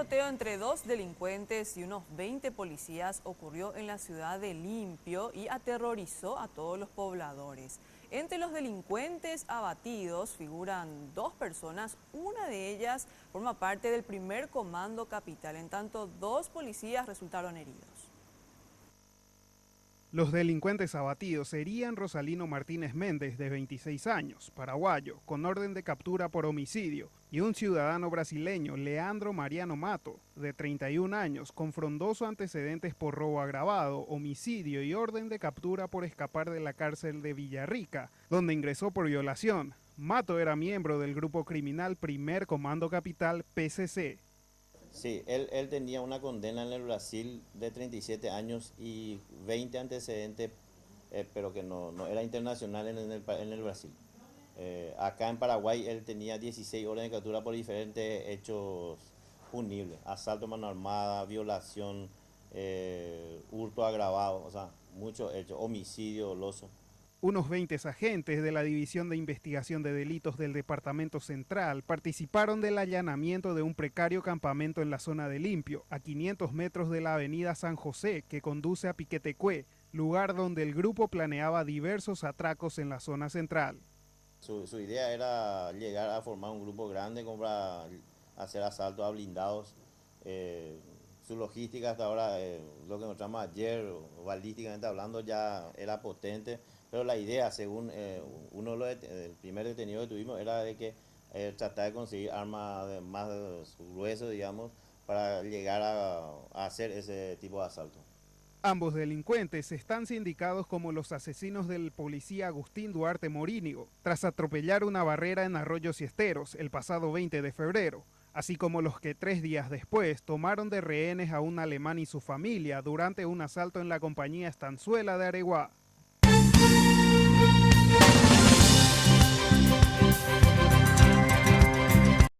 tiroteo entre dos delincuentes y unos 20 policías ocurrió en la ciudad de Limpio y aterrorizó a todos los pobladores. Entre los delincuentes abatidos figuran dos personas, una de ellas forma parte del primer comando capital, en tanto dos policías resultaron heridos. Los delincuentes abatidos serían Rosalino Martínez Méndez, de 26 años, paraguayo, con orden de captura por homicidio, y un ciudadano brasileño, Leandro Mariano Mato, de 31 años, con frondoso antecedentes por robo agravado, homicidio y orden de captura por escapar de la cárcel de Villarrica, donde ingresó por violación. Mato era miembro del grupo criminal Primer Comando Capital, PCC. Sí, él tenía una condena en el Brasil de 37 años y 20 antecedentes, pero que no era internacional en el Brasil. Acá en Paraguay él tenía 16 órdenes de captura por diferentes hechos punibles: asalto a mano armada, violación, hurto agravado, o sea, muchos hechos, homicidio doloso. Unos 20 agentes de la División de Investigación de Delitos del Departamento Central participaron del allanamiento de un precario campamento en la zona de Limpio, a 500 metros de la avenida San José, que conduce a Piquetecué, lugar donde el grupo planeaba diversos atracos en la zona central. Su idea era llegar a formar un grupo grande para hacer asaltos a blindados. Su logística hasta ahora, lo que mostramos ayer, balísticamente hablando, ya era potente, pero la idea, según el primer detenido que tuvimos, era de que tratar de conseguir armas más gruesas, digamos, para llegar a hacer ese tipo de asalto. Ambos delincuentes están sindicados como los asesinos del policía Agustín Duarte Morínigo, tras atropellar una barrera en Arroyo Siesteros el pasado 20 de febrero, así como los que 3 días después tomaron de rehenes a un alemán y su familia durante un asalto en la compañía Estanzuela de Areguá.